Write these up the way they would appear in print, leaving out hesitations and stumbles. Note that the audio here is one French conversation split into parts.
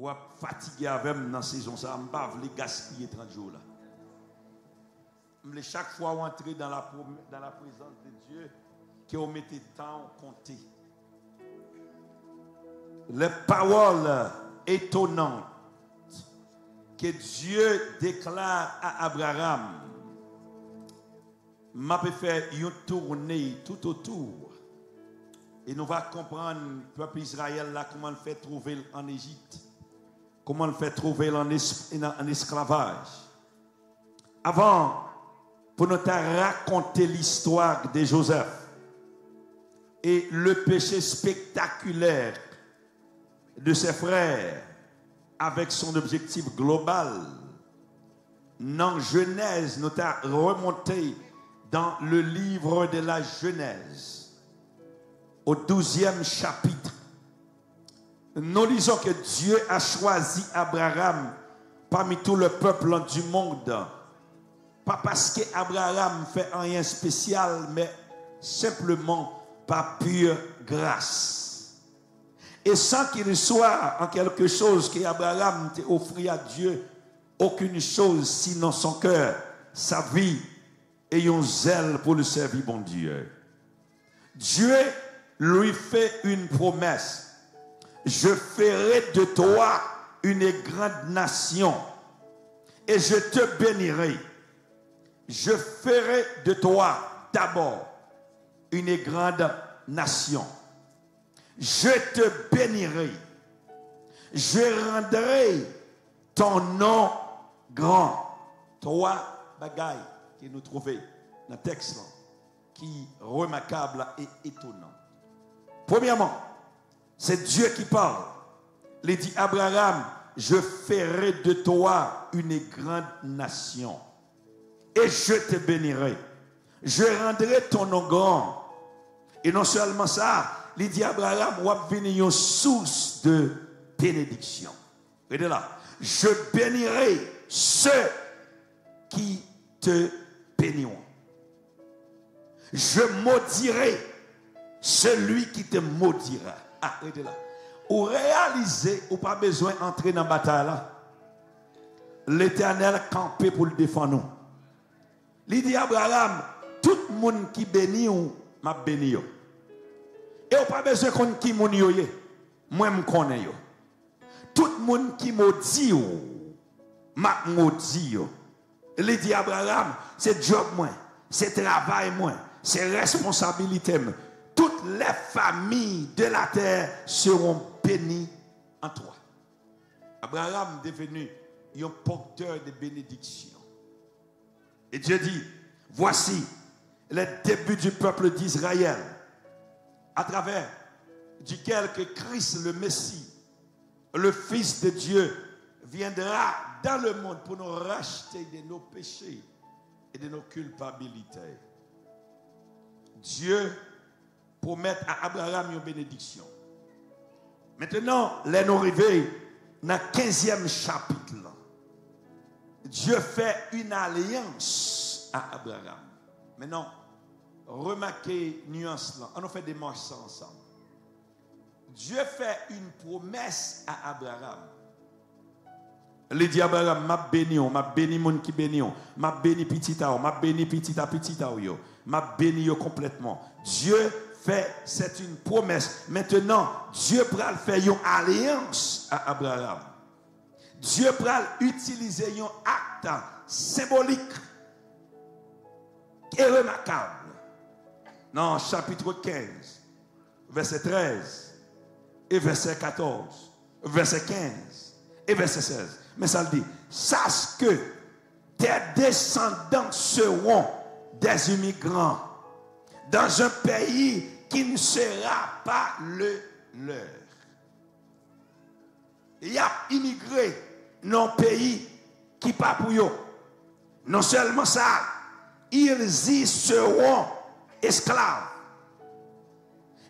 ou fatigué avec moi dans la saison, ça ne pas gaspiller 30 jours là. Chaque fois où entrer dans la présence de Dieu, que vous mettez temps compter. Les paroles étonnantes que Dieu déclare à Abraham, m'a fait une tournée tout autour. Et nous allons comprendre le peuple Israël là, comment le fait trouver en Égypte, comment le fait trouver en esclavage. Avant, pour nous raconter l'histoire de Joseph et le péché spectaculaire de ses frères avec son objectif global, dans Genèse, nous avons remonté dans le livre de la Genèse, au 12e chapitre. Nous lisons que Dieu a choisi Abraham parmi tout le peuple du monde. Pas parce qu'Abraham fait rien spécial, mais simplement par pure grâce. Et sans qu'il soit en quelque chose qu'Abraham t'a offert à Dieu, aucune chose sinon son cœur, sa vie et un zèle pour le servir, bon Dieu. Dieu lui fait une promesse. Je ferai de toi une grande nation et je te bénirai. Je ferai de toi d'abord une grande nation. Je te bénirai. Je rendrai ton nom grand. Trois bagailles que nous trouvons dans le texte là, qui est remarquable et étonnant. Premièrement, c'est Dieu qui parle. Il dit Abraham, je ferai de toi une grande nation. Et je te bénirai. Je rendrai ton nom grand. Et non seulement ça, il dit Abraham, va venir une source de bénédiction. Regardez là. Je bénirai ceux qui te béniront. Je maudirai celui qui te maudira. Ah, regardez là. Ou réaliser, ou pas besoin d'entrer dans la bataille là. L'Éternel campé pour le défendre nous. Il dit Abraham, tout le monde qui bénit ou m'a béni. Et on pas besoin qu'on qui moun yo. Moi me connais yo. Tout le monde qui maudit ou m'a maudit yo. Il dit Abraham, c'est job moi, c'est travail moi, c'est responsabilité moi. Toutes les familles de la terre seront bénies en toi. Abraham est devenu un porteur de bénédiction. Et Dieu dit, voici le début du peuple d'Israël, à travers duquel que Christ, le Messie, le Fils de Dieu, viendra dans le monde pour nous racheter de nos péchés et de nos culpabilités. Dieu promet à Abraham une bénédiction. Maintenant, les nous arrivons dans le 15e chapitre. Dieu fait une alliance à Abraham. Maintenant, remarquez nuance là. On a fait des marches ensemble. Dieu fait une promesse à Abraham. Il dit Abraham, m'a béni mon qui béni, m'a béni petit à m'a béni petit à yo, m'a béni complètement. Dieu fait, c'est une promesse. Maintenant, Dieu va faire une alliance à Abraham. Dieu va utiliser un acte symbolique et remarquable. Dans chapitre 15, verset 13 et verset 14, verset 15 et verset 16. Mais ça le dit, sache que tes descendants seront des immigrants dans un pays qui ne sera pas le leur. Il y a immigré dans un pays qui n'est pas pour eux. Non seulement ça, ils y seront esclaves.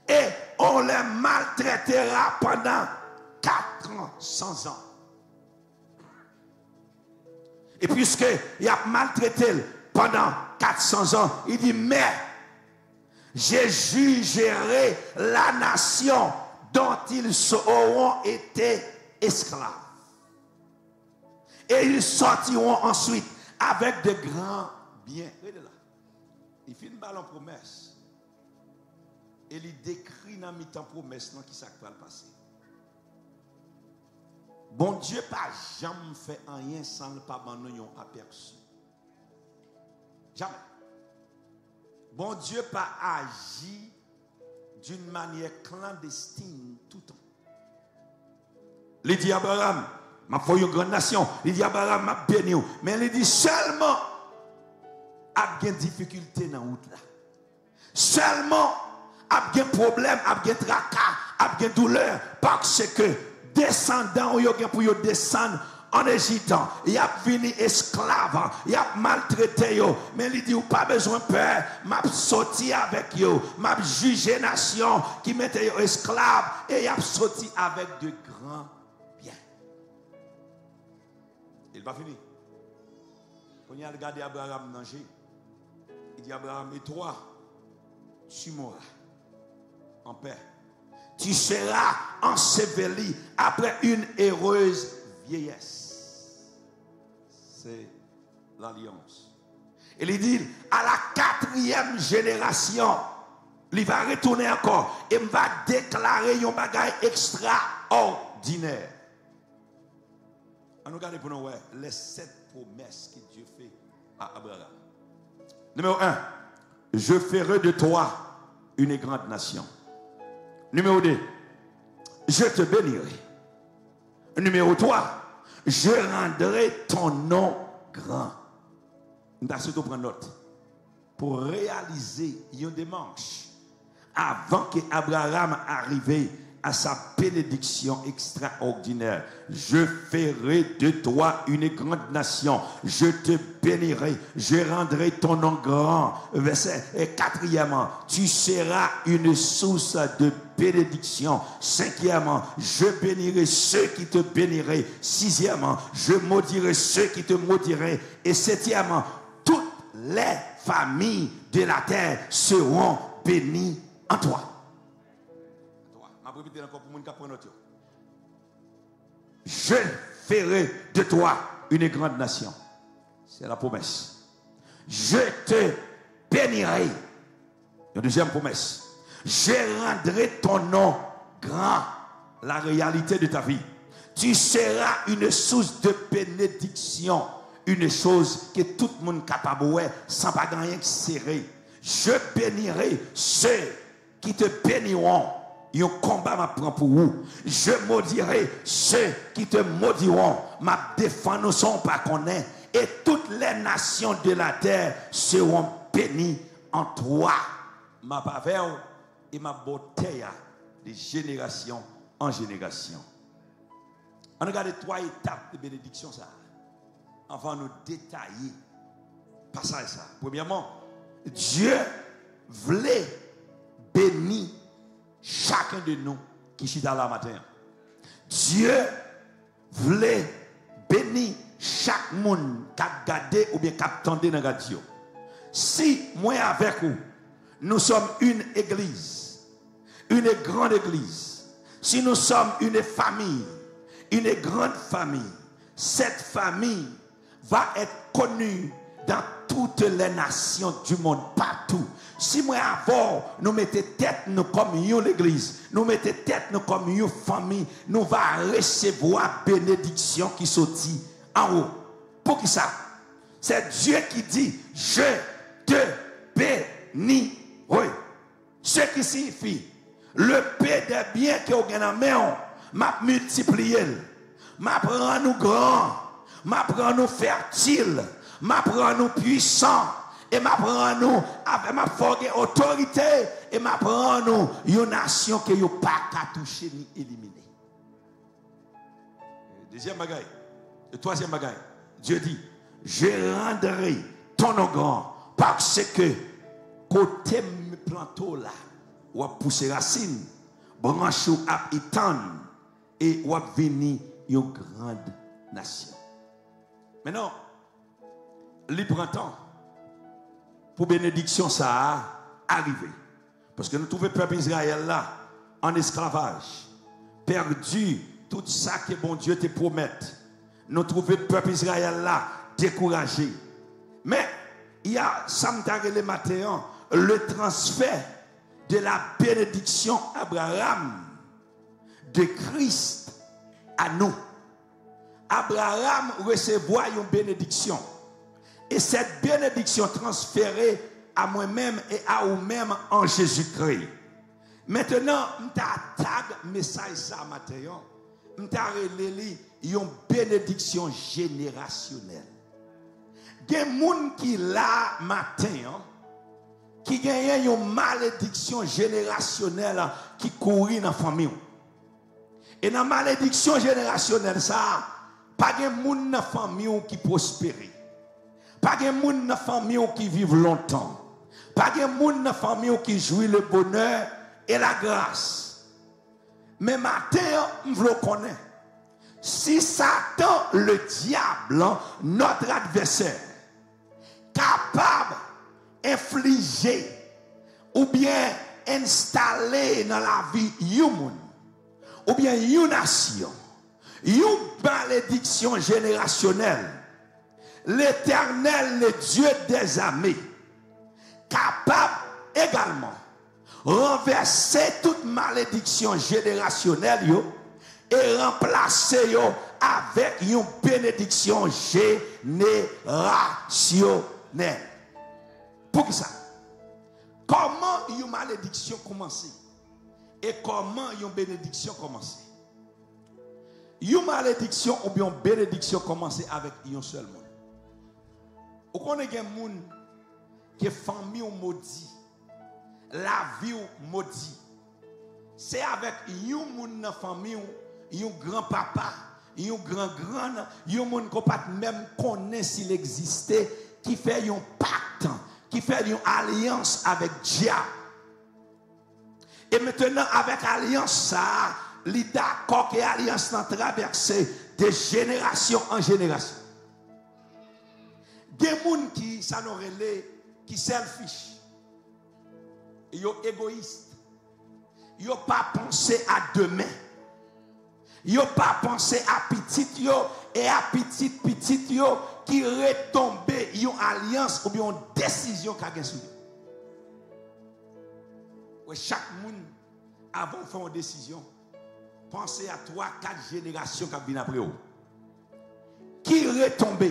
Et on les maltraitera pendant 400 ans. Et puisqu'il a maltraité pendant 400 ans, il dit, mais je jugerai la nation dont ils auront été esclaves. Et ils sortiront ensuite avec de grands biens. Regardez là. Il fait une balle en promesse. Et il décrit dans mi-temps promesse qui ça va le passer. Bon Dieu pas jamais fait rien sans le pas nous aperçu. Jamais. Bon Dieu pas agi d'une manière clandestine tout le temps. Il dit Abraham, m'a fait une grande nation. Il dit Abraham, m'a béni. Mais il dit seulement, il y a des difficultés dans la route là. Seulement, il y a des problèmes, il y a des tracas, il y a des douleurs. Parce que descendants, il y a pour descendre en Égypte, il y a venu esclave, il y a maltraité, mais il dit, pas besoin de peur, m'a sorti avec eux, m'a jugé nation qui mettait esclave et il a sorti avec de grands biens. Il va finir. Quand il a regardé Abraham manger, il dit Abraham, et toi, tu mourras en paix. Tu seras enseveli après une heureuse vieillesse. C'est l'alliance. Et il dit, à la 4e génération, il va retourner encore et va déclarer un bagage extraordinaire. On nous regarde pour nous voir les 7 promesses que Dieu fait à Abraham. Numéro 1, je ferai de toi une grande nation. Numéro 2, je te bénirai. Numéro 3, je rendrai ton nom grand. Nous allons surtout prendre note. Pour réaliser une démarche avant que Abraham arrive à sa bénédiction extraordinaire. Je ferai de toi une grande nation. Je te bénirai. Je rendrai ton nom grand. Verset 4e. Tu seras une source de bénédiction. 5e. Je bénirai ceux qui te béniraient. 6e. Je maudirai ceux qui te maudiraient. Et 7e. Toutes les familles de la terre seront bénies en toi. Je ferai de toi une grande nation. C'est la promesse. Je te bénirai. La deuxième promesse. Je rendrai ton nom grand. La réalité de ta vie. Tu seras une source de bénédiction. Une chose que tout le monde est capable de faire sans pas rien serrer. Je bénirai ceux qui te béniront. Un combat m'apprend pour vous. Je maudirai ceux qui te maudiront. Ma défense ne sont pas connus. Et toutes les nations de la terre seront bénies en toi. Ma faveur et ma beauté de génération en génération. On regarde 3 étapes de bénédiction ça. Avant de nous détailler passage ça. Premièrement, Dieu voulait bénir chacun de nous qui est dans la matin. Dieu voulait bénir chaque monde qui a gardé ou bien qui a attendu dans la radio. Si moi avec vous, nous sommes une église, une grande église, si nous sommes une famille, une grande famille, cette famille va être connue dans toutes les nations du monde, partout. Si moi avant, nous mettons tête nous comme une église, nous mettons tête nous comme une famille, nous allons recevoir bénédiction qui sortit en haut. Pour qui ça? C'est Dieu qui dit, je te bénis. Oui. Ce qui signifie, le paix des biens que vous avez dans la main, m'a multiplié, m'a prend nous grand, m'a prend nous fertile, m'a prend nous puissant. Et m'apprend nous avec ma forte autorité et m'apprend nous une nation que vous pas qu'à toucher ni éliminer. Deuxième bagaille, le troisième bagaille, Dieu dit, je rendrai ton nom grand parce que côté planteau là, ou a pousser racine, branche ou a étendre et ou a venir une grande nation. Maintenant, le printemps pour bénédiction ça a arrivé. Parce que nous trouvons le peuple Israël là en esclavage, perdu tout ça que bon Dieu te promet. Nous trouvons le peuple Israël là découragé. Mais il y a, ça le matin, le transfert de la bénédiction Abraham de Christ à nous. Abraham recevait une bénédiction. Et cette bénédiction transférée à moi-même et à vous-même en Jésus-Christ. Maintenant, je tag message ça matin. Je une bénédiction générationnelle. Il y a des gens qui là matin qui gagnent une malédiction générationnelle qui court dans la famille. Et dans la malédiction générationnelle, ça, pas de gens dans la famille qui prospèrent. Pas de gens dans la famille qui vivent longtemps. Pas de gens dans la famille qui jouent le bonheur et la grâce. Mais maintenant, je le connais. Si Satan, le diable, notre adversaire, capable d'infliger ou bien installer dans la vie humaine, ou bien une nation, une malédiction générationnelle, l'Éternel, le Dieu des armées, capable également renverser toute malédiction générationnelle et remplacer avec une bénédiction générationnelle. Pour qui ça? Comment une malédiction commence? Et comment une bénédiction commence? Une malédiction ou bien une bénédiction commence avec un seul monde. Vous connaissez des gens qui est famille maudit, la vie maudit. C'est avec un monde dans la famille, un grand-papa, un grand-grand, un monde qu'on pas même connaît s'il existait, qui fait un pacte, qui fait une alliance avec Dieu. Et maintenant, avec alliance, ça, il est d'accord que l'alliance n'a traversé de génération en génération. Des gens qui ça nous relève, qui selfish, ils sont égoïstes, ils n'ont pas pensé à demain, ils n'ont pas pensé à petit et à petit qui retombent une alliance ou bien une décision qui a gagné. Chaque monde, avant de faire une décision, pensez à 3-4 générations qui viennent après vous. Qui retombe,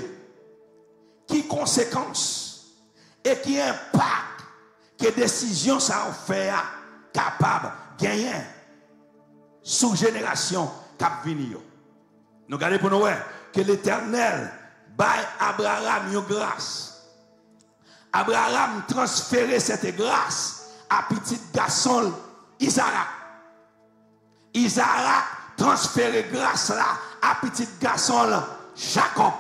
qui conséquences et qui impact que décision ça a fait capable de gagner sous génération qui vient. Nous regardons pour nous que l'Éternel baille Abraham une grâce. Abraham transférait cette grâce à petit garçon Isaac. Isaac transférait grâce là à petit garçon Jacob.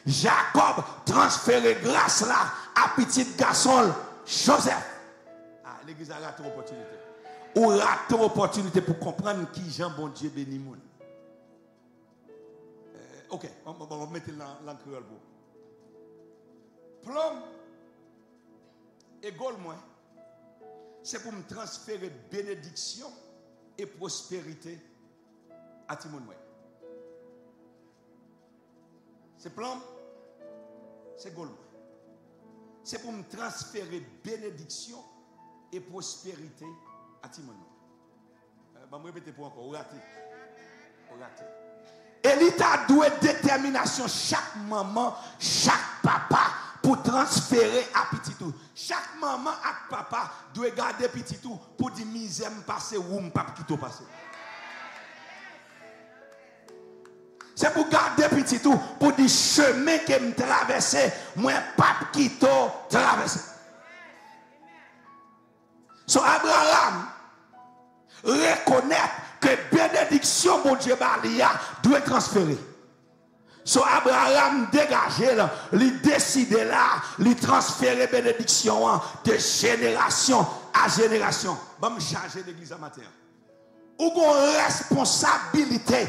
Jacob transférait grâce là à petit garçon Joseph. Ah, l'église a raté l'opportunité. Ou raté l'opportunité pour comprendre qui Jean bon Dieu béni moun. Ok, on va mettre l'encre. Plomb et gold moins. C'est pour me transférer bénédiction et prospérité à Timon. C'est plomb, c'est gold. C'est pour me transférer bénédiction et prospérité à Timon. Je vais répéter pour encore. Raté. Et l'État doit détermination chaque maman, chaque papa pour transférer à petit tout. Chaque maman et papa doit garder petit tout pour dire misère passer ou pas qui tout passer. C'est pour garder petit tout pour dire chemin que me traverser, moi pas qui tout traverser. So Abraham reconnaît que bénédiction mon Dieu doit transférer. So Abraham dégagé là, il décide là, il transférer bénédiction de génération à génération. Je vais me charger l'église à matin. Ou une responsabilité.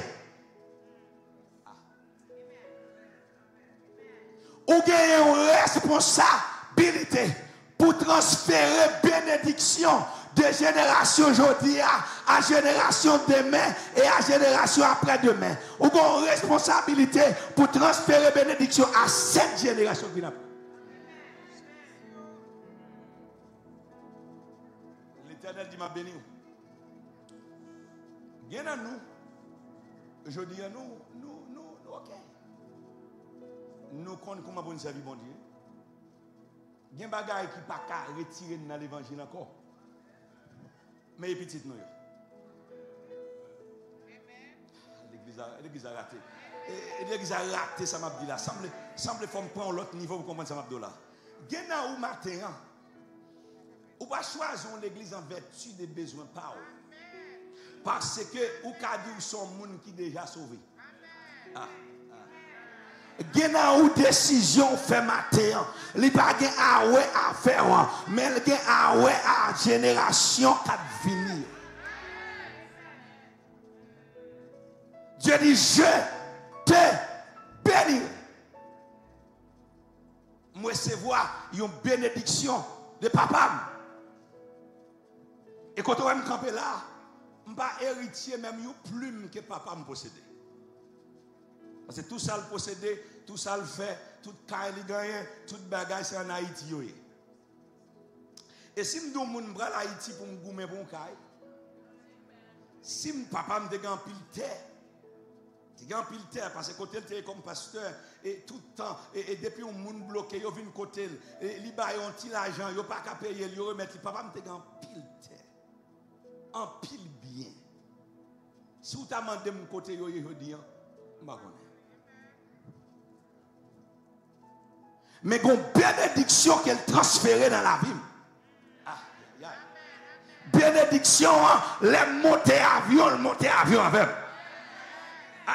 Ou une responsabilité pour transférer bénédiction de génération aujourd'hui à génération demain et à génération après-demain. Vous avez une responsabilité pour transférer bénédiction à cette génération qui n'a pas. L'Éternel dit m'a béni. Bien à nous. Je dis à nous, ok. Nous connaissons comment nous servir bon Dieu. Il y a des choses qui ne peuvent pas retirer dans l'évangile encore. Mais les petites nous. L'église a raté. L'église a raté, ça m'a dit là. Semble faut me prendre l'autre niveau pour comprendre ça m'a dit là. Il y a des matin. On va choisir l'église en vertu des besoins par eux. Parce que ou ka dit son monde qui déjà sauvé. Gen ou décision fait matin, li pa gen awe à faire, mais gen awe à génération qui venir. Dieu dit je te bénis. Moi recevoir une bénédiction de papa. Et quand on va me camper là, je ne suis pas héritier même une plume que papa me possédait. Parce que tout ça le possédait, tout ça le fait, tout ça le gagne, tout bagage c'est en Haïti. Et si je dis que je vais en Haïti pour me goumer pour un caille, si mon papa me dégaine pile terre, pile terre parce que côté il était comme pasteur et tout le temps et depuis un monde bloqué, il vient côté il baille un petit l'argent, il pas qu'à payer, il remettre papa me dégaine pile terre. En pile bien. Si vous t'avez demandé mon côté, je dis, je ne sais pas. Mais il y a une bénédiction qu'elle transférée dans la vie. Bénédiction, les monter avion, avec.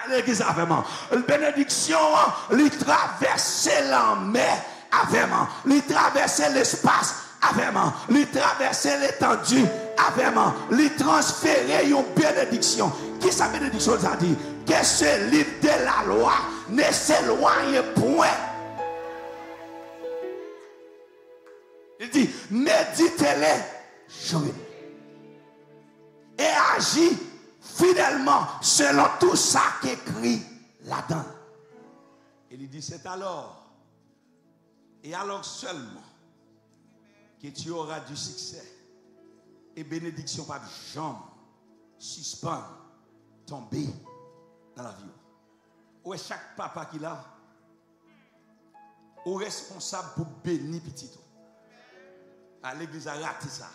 L'église avec moi. Bénédiction, les traverser la mer avec moi. Les traverser l'espace avec moi. Les traverser l'étendue avec moi. Les transférer une bénédiction. Qui sa bénédiction ça dit? Que ce livre de la loi ne s'éloigne point. Il dit, méditez-les jour et agis fidèlement selon tout ça qu'écrit là-dedans. Il dit, c'est alors, et alors seulement, que tu auras du succès et bénédiction par jambe, suspend, tomber dans la vie. Où est chaque papa qui l'a? Ou responsable pour bénir petit. À l'église a raté ça.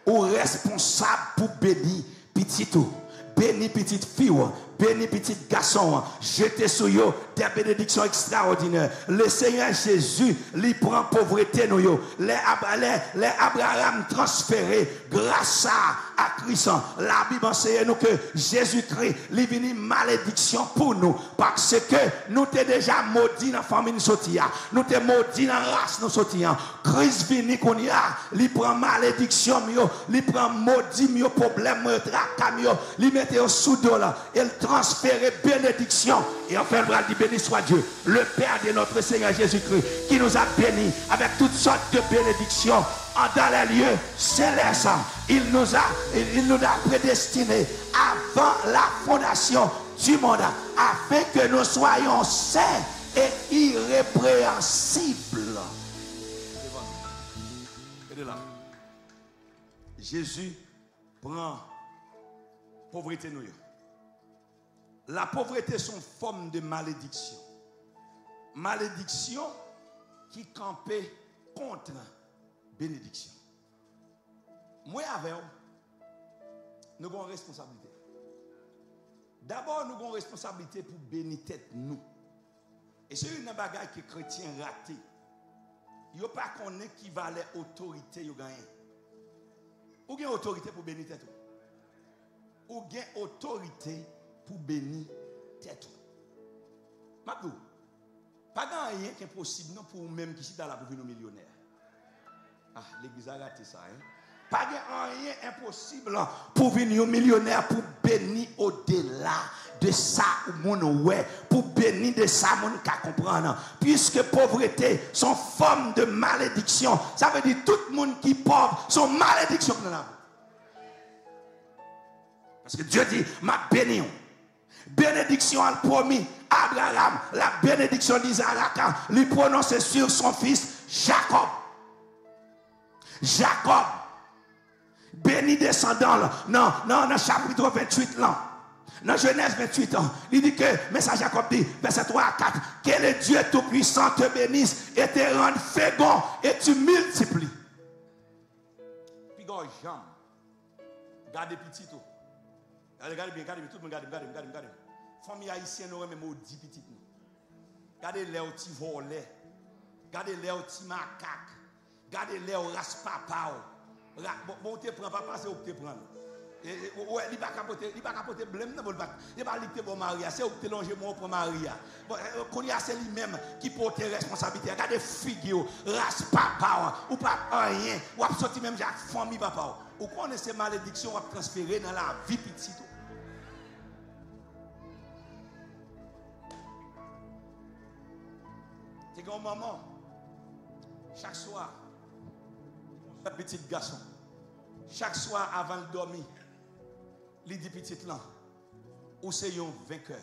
Ou responsable pour bénir petit. Béni petite fille, béni petit garçon, jetez sur eux des bénédictions extraordinaires. Le Seigneur Jésus, lui prend pauvreté nous yo. Les Abraham transférés grâce à Christ. La Bible enseigne nous que Jésus-Christ, lui venu malédiction pour nous. Parce que nous t'es déjà maudits dans la famille sotia. Nous t'es maudits dans la race nous sotia. Christ venu qu'on y a, lui prend malédiction mio, lui prend maudit mio problème mio, tracas mio, lui mettez au sous-dos là, il transfère bénédiction. Et enfin, le dit béni soit Dieu, le Père de notre Seigneur Jésus-Christ, qui nous a bénis avec toutes sortes de bénédictions dans les lieux célestes. Il nous a prédestinés avant la fondation du monde, afin que nous soyons saints et irrépréhensibles. Jésus prend pauvreté nous. La pauvreté est une forme de malédiction. Malédiction qui campait contre bénédiction. Moi avec nous avons une responsabilité. D'abord, nous avons une responsabilité pour bénir tête nous. Et c'est une bagaille que les chrétiens raté. Ils n'ont pas connaît qui valait autorité ils gagnent. Ou gagne autorité pour bénir tête. Ou gagne autorité pour bénir tête. Maintenant, pas rien qui est possible non pour même qui sont dans la pour devenir millionnaire. Ah, l'église a raté ça. Pas rien impossible pour devenir millionnaire, pour bénir au-delà de ça mon ouais, pour bénir de ça mon qu'à comprendre. Puisque pauvreté sont forme de malédiction. Ça veut dire tout le monde qui est pauvre sont malédiction dans la vie. Parce que Dieu dit, ma béni. Bénédiction a promis Abraham, la bénédiction d'Isaac, lui prononcer sur son fils Jacob. Jacob, béni descendant, là. Non, dans chapitre 28, là. Dans Genèse 28, il dit que, mais ça Jacob dit, verset 3 à 4, que le Dieu Tout-Puissant te bénisse et te rende fécond et tu multiplies. Puis, Jean, gardez petit tout. Regardez bien, tout le monde regardez. Famille haïtienne, nous même maudit petit. Regardez les petits volets. Regardez les petits macaques. Regardez les raspapao. Bon, tu prends papa, c'est où tu prends. Ouais, il va capoter blême dans le bac. Il va aller pour Maria, c'est où tu longes moi pour Maria. Qu'on y a c'est lui-même qui porte responsabilité. Regardez figure, raspapao ou pas rien. Ou a sorti même Jacques famille papa. Ou connaissez ces malédictions à transférer dans la vie petite. C'est grand maman, chaque soir, un petit garçon, chaque soir avant de dormir, il dit petit là, ou c'est un vainqueur,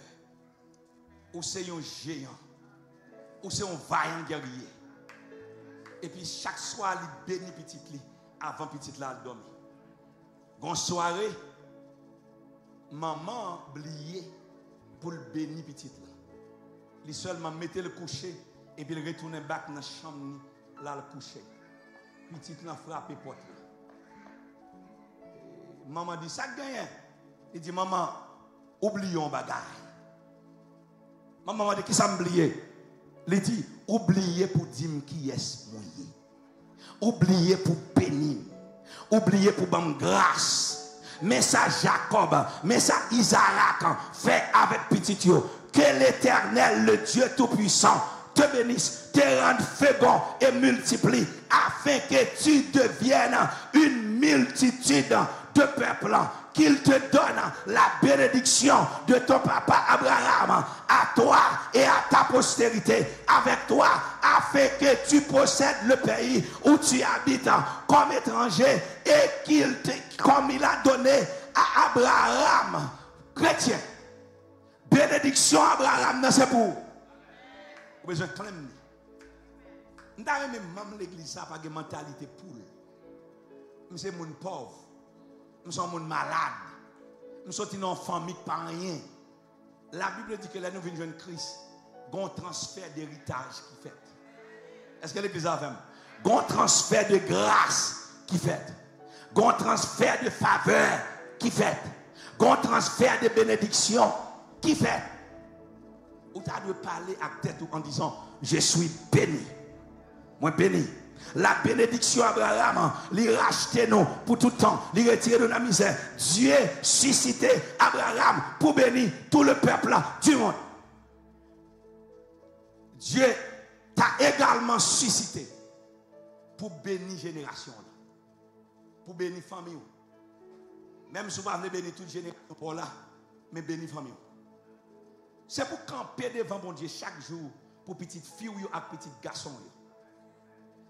ou c'est un géant, ou c'est un vaillant guerrier. Et puis chaque soir, il bénit petit là avant petit là de dormir. Bonne soirée, maman oublié pour le bénir petit là. Il seulement mettait le coucher. Et puis il retourne back dans la chambre, là, le coucher. Petit là frappé porte là. Maman dit, ça gagne. Il dit, maman, oublions bagaille. Maman dit, qui ça m'oublier? Il dit, oubliez pour dire qui est mouillé. Oubliez pour bénir. Oubliez pour bonne grâce. Mais ça Jacob, mais ça Isaac fait avec petit yo. Que l'Éternel, le Dieu Tout-Puissant, te bénisse, te rende fécond et multiplie, afin que tu deviennes une multitude de peuples, qu'il te donne la bénédiction de ton papa Abraham à toi et à ta postérité avec toi, afin que tu possèdes le pays où tu habites comme étranger et qu'il te, comme il a donné à Abraham, chrétien. Bénédiction à Abraham, c'est pour besoin de clamer. Nous avons même l'église pas de mentalité pour. Nous sommes des pauvres. Nous sommes des malades. Nous sommes une famille par rien. La Bible dit que là nous venons de Christ. Il y a un transfert d'héritage qui fait. Est-ce que l'église a fait? Il y a un transfert de grâce qui fait. Il y a un transfert de faveur qui fait. Il y a un transfert de bénédiction qui fait. Ou tu as de parler à tête en disant, je suis béni. Moi béni. La bénédiction Abraham, il racheté nous pour tout le temps, il retiré de la misère. Dieu suscité Abraham pour bénir tout le peuple du monde. Dieu t'a également suscité pour bénir génération, pour bénir famille. Même si vous ne bénir toute génération pour là, mais bénir famille. C'est pour camper devant mon Dieu chaque jour pour petite fille ou petit garçon.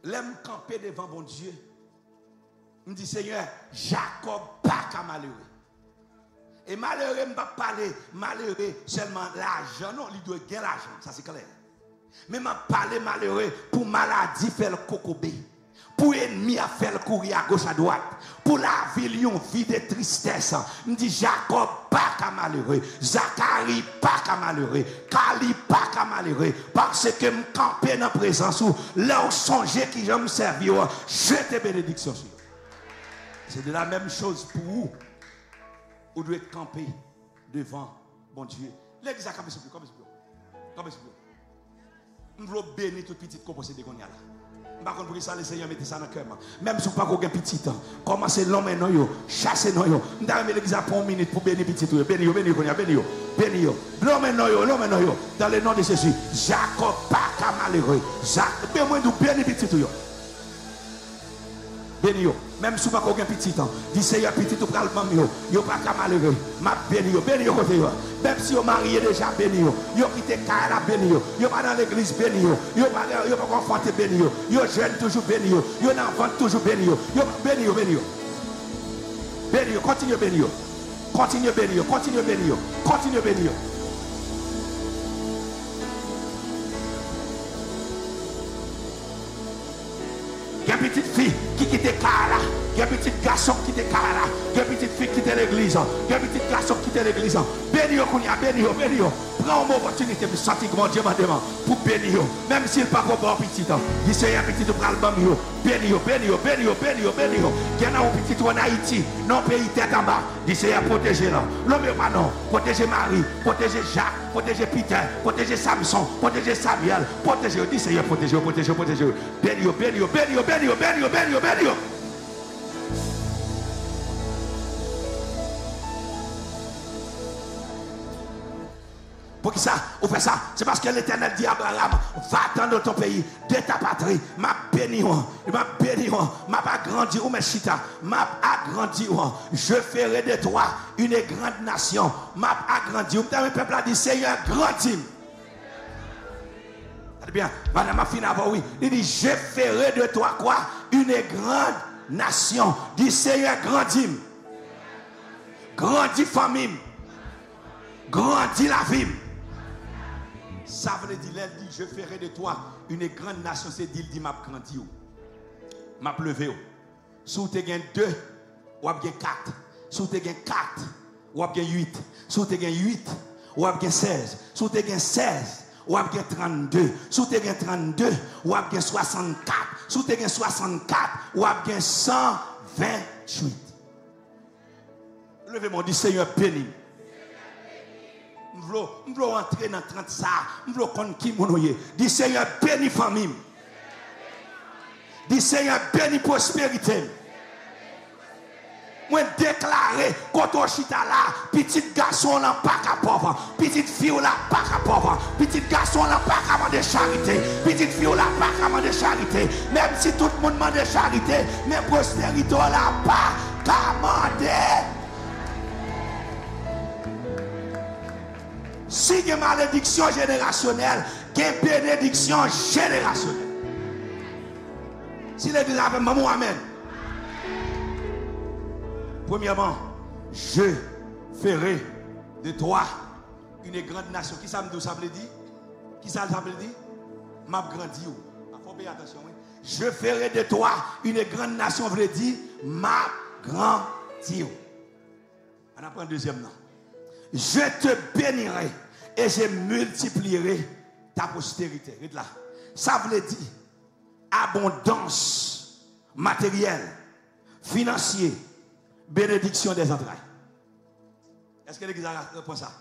L'aime camper devant mon Dieu. Je me dis, Seigneur, Jacob pas qu'à malheureux. Et malheureux, je ne vais pas parler malheureux seulement l'argent. Non, il doit gagner l'argent, ça c'est clair. Mais je vais parler malheureux pour maladie faire le cocobé. Pour ennemi à faire le courir à gauche à droite. Pour la ville, une vie de tristesse. Je me dis, Jacob pas qu'à malheureux. Zacharie pas qu'à malheureux. Kali pas qu'à malheureux. Parce que je campé dans la présence où là où songer qui j'aime servir, je te bénédiction sur. C'est de la même chose pour vous. Vous devez camper devant bon Dieu. L'église a campé sur vous. Comme c'est vous. Je veux bénir toute petite composée de Gonia là. Par contre, pour ça, le Seigneur mette ça dans le cœur. Même si vous n'avez pas de petit temps, commencez l'homme et nous, chassez nous. Nous avons l'église pour 1 minute pour bénir petit tout. Bénir. L'homme et nous, dans le nom de Jésus. Jacob, pas qu'à malheureux. Jacob, bénir petit tout. Bénir. Même si vous n'avez pas de petit temps, dis Seigneur, petit tout, pral mamio. Yo pas qu'à malheureux. Ma bénir côté. Même si vous mariez déjà bénir. Yo quitté Kaila bénir. Yo pas dans l'église bénir. Yo pas confronté bénir. Yo jeune toujours bénir. Yo n'en vente toujours bénir. Yo bénir. Bénir, continue bénir. Continue bénir, continue bénir, continue bénir. Il y a une petite fille qui quitte Kala. Il y a un petit garçon qui quitte Kala. Il y a une petite fille qui quitte l'église. Il y a un petit garçon qui quitte l'église. Bénis-yo, bénis-yo, bénis-yo. Prends une opportunité pour sortir comme Dieu m'a demandé. Pour bénir. Même s'il n'est pas comme un petit. Il s'est un petit pour le bambou. Bénis-yo, bénis-yo, bénis-yo, bénis-yo, bénis-yo. Il y en a un petit en Haïti. Non, pays tête en bas. Il s'est à protéger là. L'homme pas non. Protéger Marie. Protéger Jacques. Protéger Peter. Protéger Samson. Protéger Samuel. Protéger. Il s'est à protéger, protéger, protéger. Bénis-yo, bénis-yo, bénis-yo, bénis-yo, bénis-yo, bénis-yo, bénis-yo. Pour qui ça? On fait ça? C'est parce que l'Éternel dit à Abraham, va dans ton pays, de ta patrie, m'a béni, m'a agrandi, ou mes chita, m'a agrandi, je ferai de toi une grande nation, m'a agrandi. Le peuple a dit, Seigneur, grandis. Bien, madame a fini avant, oui. Il dit, je ferai de toi quoi? Une grande nation. Dit, Seigneur, grandis. Grandis famille. Grandis la vie. Ça veut dire, il dit, je ferai de toi une grande nation. C'est dit, il dit, m'a grandi. M'a levé. Si tu as 2, ou bien 4. Si tu as 4, ou bien 8. Si tu as 8, ou bien 16. Si tu as 16, ou bien 32. Si tu as 32, ou bien 64. Si tu as 64, ou bien 128. Levez-moi, dit Seigneur, béni. Je veux entrer dans 30 ça. Je veux connaître qui mon oye. Dis Seigneur, bénis famille. Dis Seigneur, bénis prospérité. Moi déclarer quand on chita là, petit garçon là pas qu'à pauvre, petite fille là pas qu'à pauvre, petit garçon là pas qu'à demander charité, petite fille là pas qu'à demander charité, même si tout le monde demande charité, mais prospérité là pas qu'à demander. Si il y a malédiction générationnelle, il y a bénédiction générationnelle. Si l'église avec maman, amen. Premièrement, je ferai de toi une grande nation. Qui ça me dit? Ça veut dire? Qui ça veut dire? M'a grandi. Il faut payer attention. Je ferai de toi une grande nation. Veut dire m'a grandi. On apprend le deuxième nom. Je te bénirai et je multiplierai ta postérité. Regarde là. Ça veut dire abondance matérielle, financière, bénédiction des entrailles. Est-ce que l'église répond ça?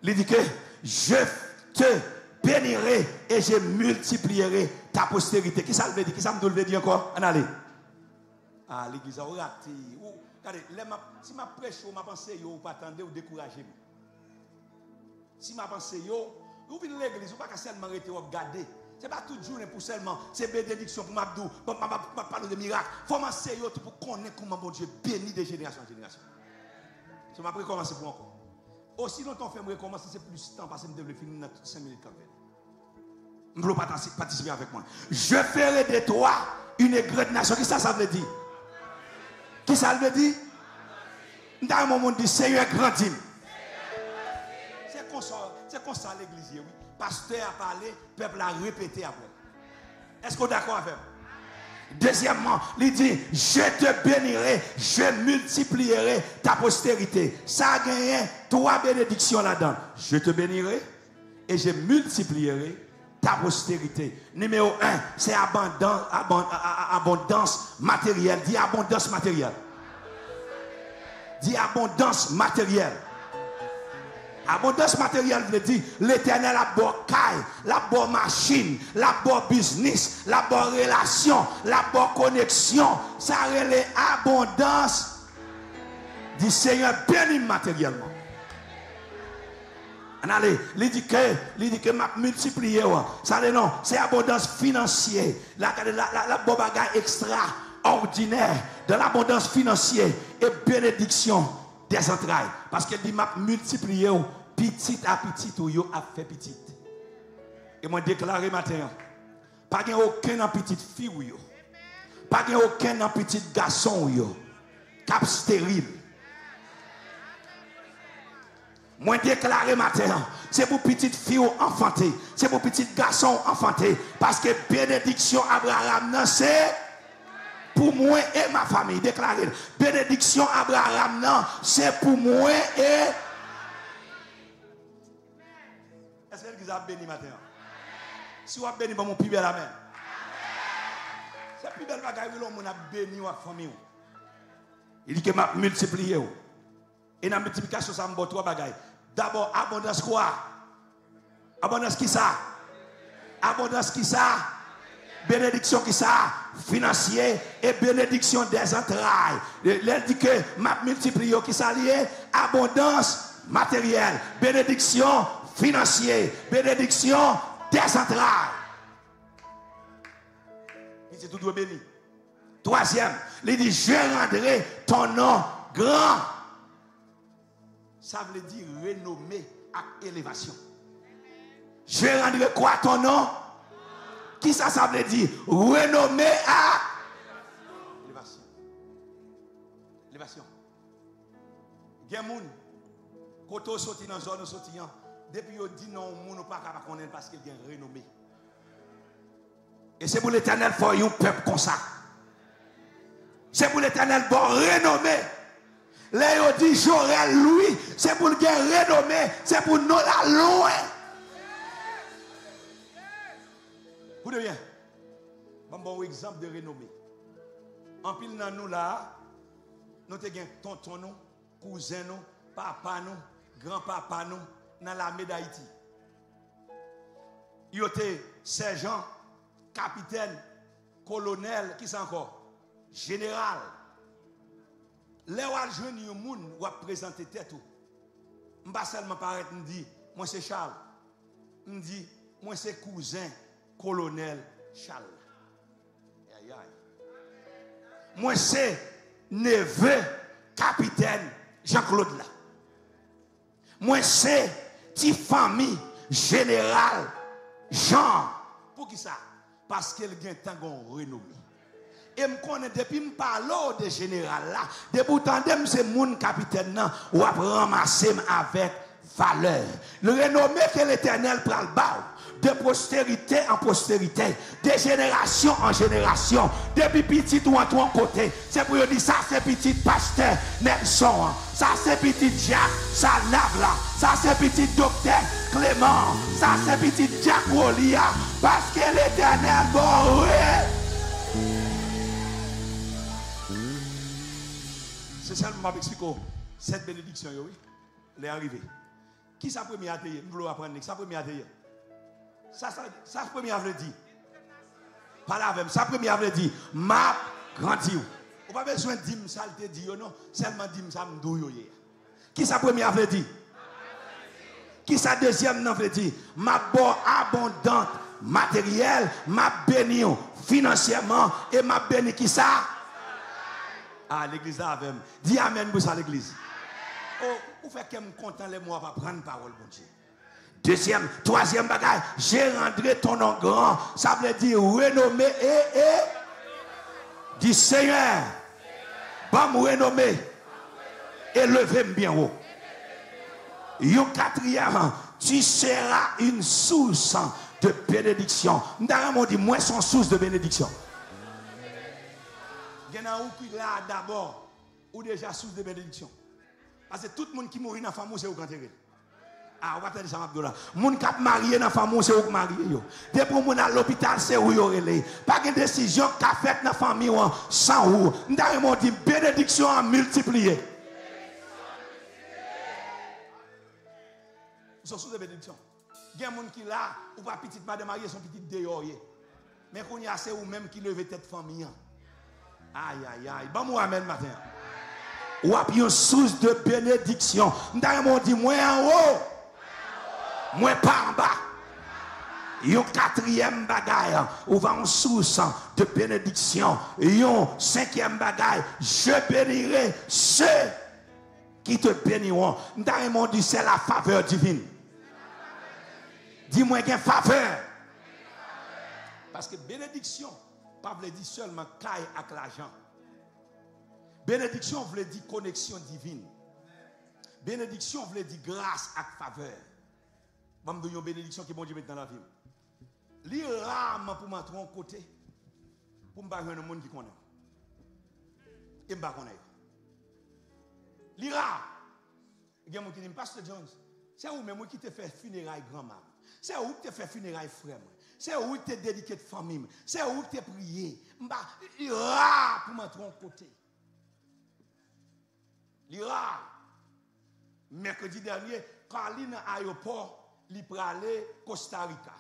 Il dit que je te bénirai et je multiplierai ta postérité. Qui ça veut dire? Qui ça me veut dire encore? On allez. Ah, l'église a raté. Regardez, si je prêche, je pense que vous ne pas attendre ou décourager. Si je pense que vous venez à l'église, vous ne pouvez pas seulement arrêter ou regarder. Ce n'est pas toute journée pour seulement, c'est bénédiction pour m'abdou, pour parler de miracles. Il faut m'enseigner pour connaître comment mon Dieu bénit de génération en génération. Je vais recommencer pour encore. Aussi longtemps que je recommencer, c'est plus de temps parce que je devrais finir dans 5 minutes quand même. Je ne veux pas participer avec moi. Je ferai de toi une grande nation. Qu'est-ce que ça veut dire? Qui ça veut dire? Dans un moment, on dit Seigneur grandis. C'est comme ça l'église, oui. Pasteur a parlé, peuple a répété après. Est-ce qu'on est d'accord avec moi? Deuxièmement, il dit, je te bénirai, je multiplierai ta postérité. Ça a gagné 3 bénédictions là-dedans. Je te bénirai et je multiplierai ta postérité. Numéro 1, c'est abondance matérielle. Dis abondance matérielle. Dis abondance matérielle. Abondance matérielle veut dire l'Éternel a bon caille, la bonne machine, la bonne business, la bonne relation, la bonne connexion. Ça relève abondance du Seigneur béni matériellement. Allez, il dit que m'a multiplié. Ça non, c'est abondance financière. La bonne bagage extraordinaire de l'abondance financière et bénédiction des entrailles. Parce qu'elle dit m'a multiplié petit à petit ou yo a fait petit. Et moi déclaré matin, pas aucun en petite fille ou yo. Pas aucun en petit garçon ou yo. Cap stérile. Moi déclaré matin, c'est pour petite fille enfantée, c'est pour petit garçon enfanté, parce que bénédiction Abraham, c'est pour moi et ma famille. Déclaré. Bénédiction Abraham, c'est pour moi et. Est-ce que vous avez béni matin? Si vous avez béni, mon plus bel amen. C'est plus belle bagaille que l'on a béni la famille. Il dit que m'a multiplié. Et dans la multiplication, ça me trois bagailles. D'abord, abondance quoi? Abondance qui ça? Abondance qui ça? Bénédiction qui ça? Financier et bénédiction des entrailles. Il dit que m'a multiplié qui ça lié? Abondance matérielle. Bénédiction financière. Bénédiction des entrailles. Il dit tout doit béni. Troisième, il dit je rendrai ton nom grand. Ça veut dire renommé à élévation. Je rendrai quoi ton nom? Qui ça veut dire? Renommé à élévation. Élévation. Il y a des gens qui sont dans la zone où depuis qu'ils disent non, ils ne pas connaître parce qu'il y a un renommé. Et c'est pour l'Éternel pour un peuple comme ça. C'est pour l'Éternel pour renommé. Là, il dit Jorel, lui, c'est pour le renommé, c'est pour nous la loin. Vous devez bien. Bon exemple de renommée. En pile dans nous là, nous avons tonton nous, cousin nous, papa nous, grand-papa nous, dans l'armée d'Haïti. Il était sergent, capitaine, colonel, qui c'est encore? Général. Les jeunes gens qui présenté tête tout. Je ne pas seulement paraître me dit moi c'est Charles. Me dit moi c'est cousin colonel Charles. Aïe aïe. Moi c'est neveu capitaine Jean-Claude là. Moi c'est petite famille général Jean. Pour qui ça? Parce qu'elle a un temps renommé. Et me connais depuis me parle de général là, depuis tandem c'est mon capitaine là, ou a ramasser avec valeur. Le renommé que l'Éternel prend le bas de postérité en postérité, de génération en génération, depuis petit ou en toi côté. C'est pour dire ça c'est petit pasteur Nelson, ça c'est petit Jack, ça lave là, ça c'est petit docteur Clément, ça c'est petit Jack Rolia, parce que l'Éternel bon c'est seulement m'expliquer cette bénédiction, oui, elle est arrivée. Qui ça premier atelier? Nous voulons apprendre. Ça premier atelier. Ça premier veut dire. Pas la même. Ça premier veut dire. Ma grandi. On pas besoin de dire ça te dit non. Seulement dire ça me douille. Qui ça premier veut dire? Qui ça deuxième non veut dire? Ma bonne abondante matériel, ma béni financièrement et ma béni qui ça? Ah, l'église là avec. Dis amen pour ça l'église. Oh, vous faites que je suis content les mois pour prendre parole, mon Dieu. Deuxième, troisième bagage, j'ai rendu ton nom grand. Ça veut dire renommé et dit Seigneur, va me renommer et levez-moi bien haut. Et quatrième, tu seras une source de bénédiction. Nous dit, moi, son source de bénédiction. Il y en a qui là d'abord, ou déjà source de bénédiction. Parce que tout le monde qui mourit dans la famille, c'est au grand terrain. Ah, on va te dire ça, Abdoula. Les gens qui sont mariés dans la famille, c'est au marié. Depuis que vous à l'hôpital, c'est où vous êtes. Pas de décision qu'a faite dans la famille sans où. Nous avons dit bénédiction à multiplier. Ils sont sous de bénédiction. Il y a des gens qui là, ou pas petite madame mariée, sont petites dehors. Mais quand il y a c'est vous-même qui levez tête famille. Aïe, aïe, aïe. Bon, moi, amen matin. Ou a une source de bénédiction. Nous avons dit, moi en haut, moi pas en bas. Un quatrième bagaille, ou va en source de bénédiction. Un cinquième bagaille, je bénirai ceux qui te béniront. Nous avons dit, c'est la faveur divine. Dis-moi qu'il y a faveur. Parce que bénédiction, pas veut dire seulement caille avec l'argent. Bénédiction veut dire connexion divine. Bénédiction veut dire grâce et faveur. Je vais vous donner une bénédiction qui est bon Dieu met dans la vie. Li rare pour m'entrer en côté pour me parler de monde qui connaît. Et me connaît. Li rare. Il y a des gens qui disent Pasteur Jones, c'est où même qui te fait funérailles grand-maman. C'est où qui te fait funérailles frère. C'est où qui te dédié de famille. C'est où qui te prié. Il rare pour m'entrer en côté. Il rare. Mercredi dernier, Carline à l'aéroport, il pour aller Costa Rica.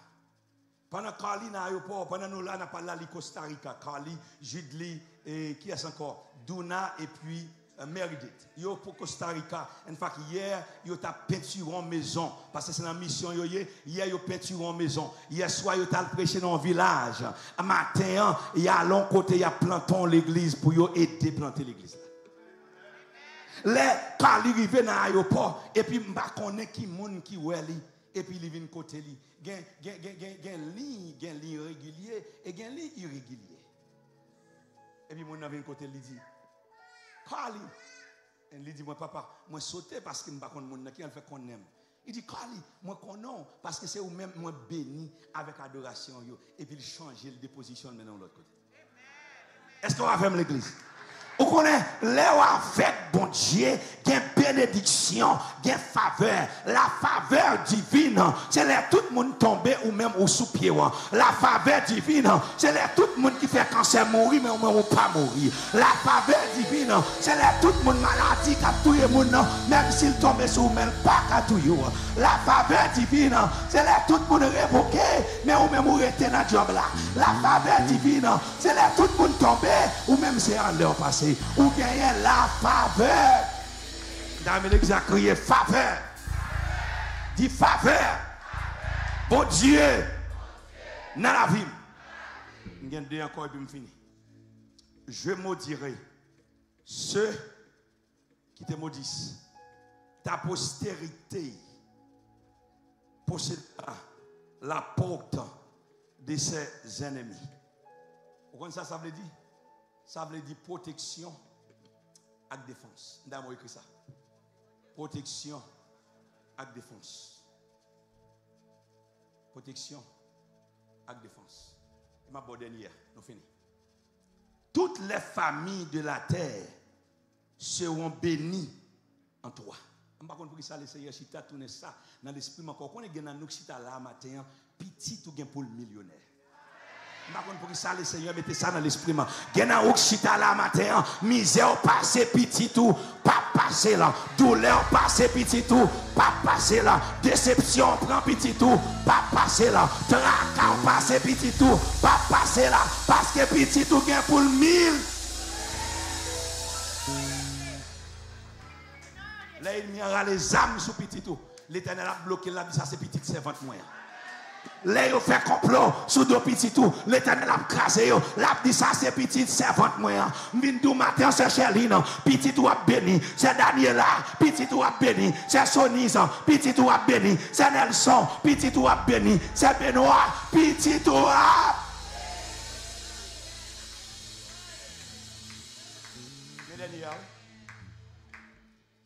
Pendant Carly à l'aéroport, pendant nous là, on a parlé de Costa Rica. Carly, Judli, et qui est encore? Duna et puis Meredith. Yo pour Costa Rica. En fait, hier, yo t'a peinture en maison. Parce que c'est la mission. Hier, yo peinture en maison. Hier soir, yo t'a prêché dans un village. Un matin, il y a l'autre côté, il y a planté l'église pour yo aider à planter l'église. Les Carly arrivé dans l'aéroport, et puis, je connais qui moun qui oué li. Et puis il vient côté li. Gen ligne régulier et gen ligne irrégulier. Et puis mon vient côté li dit Carly, et il dit moi papa, moi sauter parce que m'pa connait moun qui elle fait qu'on aime. Il dit Carly, moi connais parce que c'est ou même moi béni avec adoration yo et puis il change le déposition maintenant de l'autre côté. Est-ce qu'on va faire l'église? Vous connaissez, là avec bon Dieu, il y a bénédiction, il y a faveur. La faveur divine, c'est là tout le monde tombe ou même au sous-pied. La faveur divine, c'est là tout le monde qui fait cancer mourir, mais au moins pas mourir. La faveur divine, c'est là tout le monde maladie qui a tout le monde, même s'il tombe sur même pas qu'à tout. La faveur divine, c'est là tout le monde révoqué, mais au même ou rester dans le job là. La faveur divine, c'est là tout le monde tombe, ou même c'est en leur passé. Ou bien la faveur. Dame a crié faveur. Dis faveur. Bon Dieu. Dans la vie. Il y a deux encore et puis je finis. Je maudirai ceux qui te maudissent. Ta postérité possédera la porte de ses ennemis. Vous comprenez ça veut dire? Ça veut dire protection et défense. Nous avons écrit ça. Protection et défense. Protection et défense. Et ma bonne dernière, nous finissons. Toutes les familles de la terre seront bénies en toi. Je ne sais pas pour ça, le Seigneur Chita tourne ça dans l'esprit. Quand on est dans nous Chita là matin, petit ou bien pour le millionnaire. Je ne sais pas pour ça, le Seigneur mette ça dans l'esprit. Gena Chita là matin, misère passé petit tout, pas passer là. Douleur passé petit tout, pas passer là. Déception prend petit tout, pas passer là. Tracas passé petit tout, pas passer là. Parce que petit tout gain pour le 1000. Là, il y aura les âmes sur petit tout. L'Éternel a bloqué la vie, ça c'est petit servante moyen. Là, il fait complot sur deux petits tout. L'Éternel a crasé. L'a dit ça, c'est petit servante moyen. Mindou matin, c'est Chéline. Petit tout a béni. C'est Daniela. Petit tout a béni. C'est Sonise. Petit tout a béni. C'est Nelson. Petit tout a béni. C'est Benoît. Petit tout a.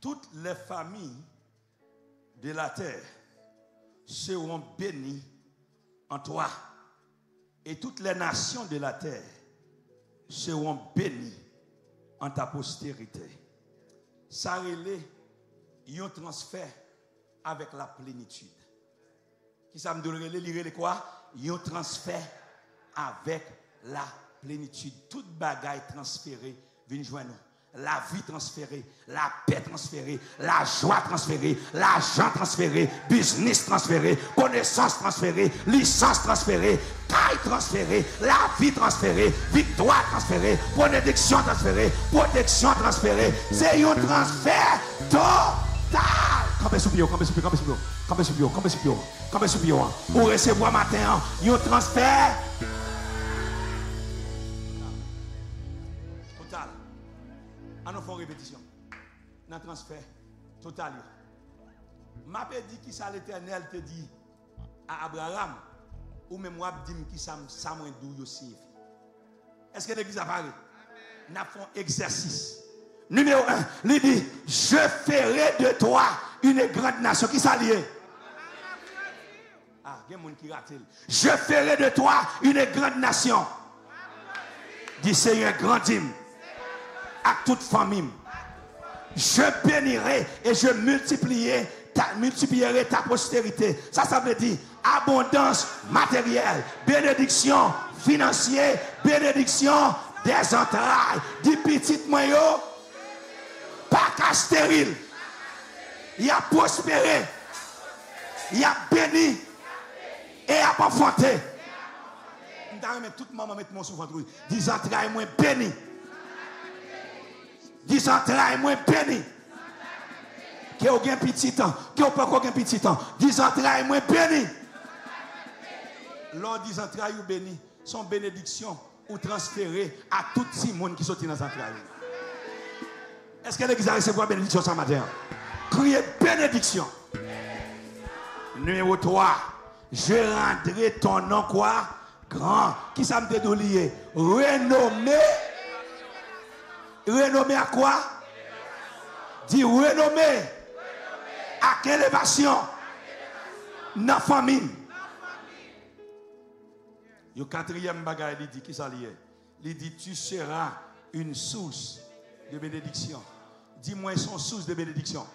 Toutes les familles de la terre seront bénies en toi. Et toutes les nations de la terre seront bénies en ta postérité. Ça relève un transfert avec la plénitude. Qui ça me donne relève quoi? Un transfert avec la plénitude. Toute bagaille transférée vient joindre nous. La vie transférée, la paix transférée, la joie transférée, l'argent transféré, business transféré, connaissance transférée, licence transférée, taille transférée, la vie transférée, victoire transférée, bénédiction transférée, protection transférée. C'est un transfert total. Campez sous pied, campez sous pied, campez sous pied, campez sous pied, campez sous pied, campez sous pied. Pour recevoir matin, un transfert total. Nous faisons répétition. Dans le transfert total. Ma pe dit qui ça l'Éternel te dit à Abraham ou même moi dit qui ça moins dou yo signifie. Est-ce que l'église a parlé? Nous faisons exercice. Numéro 1, il dit, je ferai de toi une grande nation. Qui s'allie? Ah, il y a des gens qui ratent. Je ferai de toi une grande nation. Dit Seigneur, grandis à toute famille. Je bénirai et je multiplierai ta postérité. Ça veut dire abondance matérielle, bénédiction financière, bénédiction des entrailles. Dit petit moyen, pas qu'à stérile. Il a prospéré, il a béni et il a enfanté. Tout le monde met mon sur votre. 10 entrailles moins béni. 10 entrailles moins béni. Qui a un petit temps, qui a pas un petit temps. 10 entrailles moins béni. Lors 10 entrailles ou béni, son bénédiction ou transférée à tout le monde qui sortit dans les entrailles. Est-ce que l'église a reçu la bénédiction ce matin? Criez bénédiction. Numéro 3. Je rendrai ton nom quoi? Grand. Qui ça me dit d'oublier? Renommé. Renommé à quoi? Dis renommé. À quelle élévation? Dans la famille. Le quatrième bagage, il dit, qui ça lié? Il dit, tu seras une source de bénédiction. Dis-moi son source de bénédiction.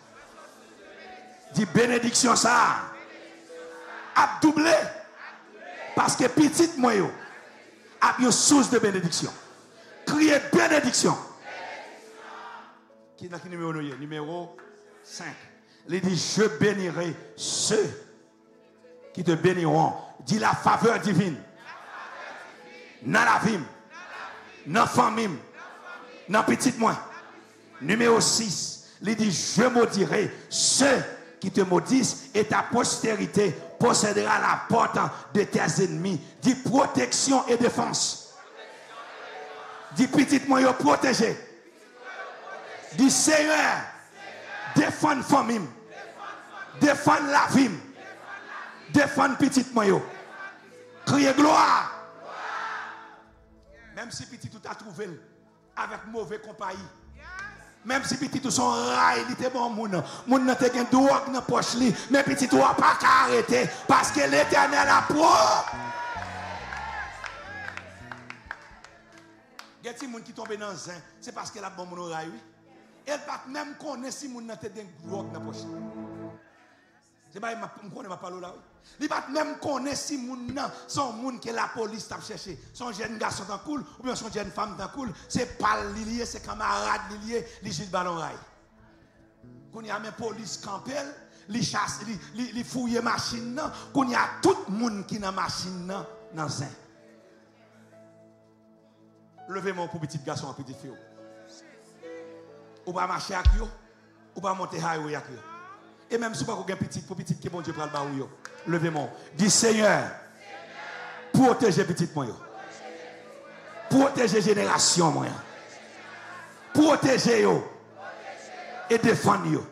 Dis bénédiction ça. A doublé. Parce que petite moyen a une source de bénédiction. Criez bénédiction. Qui est le numéro 9? Numéro 5. Il dit, je bénirai ceux qui te béniront. Dis la faveur divine. Dans la vie. Dans la famille. Dans petite moins. Numéro 6. Il dit, je maudirai ceux qui te maudissent et ta postérité possédera la porte de tes ennemis. Dis protection et défense. Dis petite moyen protégé. Dis Seigneur, défends famille, défends la vie, défends petite moyen. Criez gloire. Même si petit tout a trouvé avec mauvais compagnie. Même si petit tout son rail, il était bon moun n'a te gen drogue dans poche li, mais petit tout a pas arrêter parce que l'Éternel a pro. Geti moun qui tombe dans zin, c'est parce que la bon moun rail oui. Elle pas même connaître si moun n'a te gen drogue dans poche. C'est pas me connaît pas parler là. Il pas même connaître si moun nan son moun que la police t'a cherché. Son jeune garçon dans cool ou bien son jeune femme dans cool, c'est pas lié, c'est camarade lié, li juste ballon rail. Quand y a même police campel, li chasse, li fouille machine nan, quand y a tout moun qui dans machine nan dans saint. Levez-moi pour petit garçon et petite fille. Ou pas marcher avec yo, ou pas monter highway avec yo. Et même si vous avez un petit, pour petit qui bon Dieu prend le baou. Levez-moi. Dis Seigneur, protégez petit moi. Protégez génération moi. Protégez yo. Et défendez yo.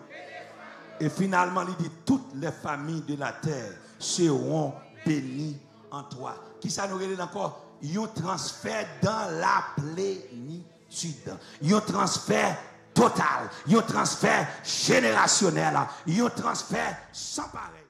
Et finalement, il dit toutes les familles de la terre seront bénies en toi. Qui ça nous regarde encore? Un transfert dans la plénitude. Un transfert total, un transfert générationnel, un transfert sans pareil.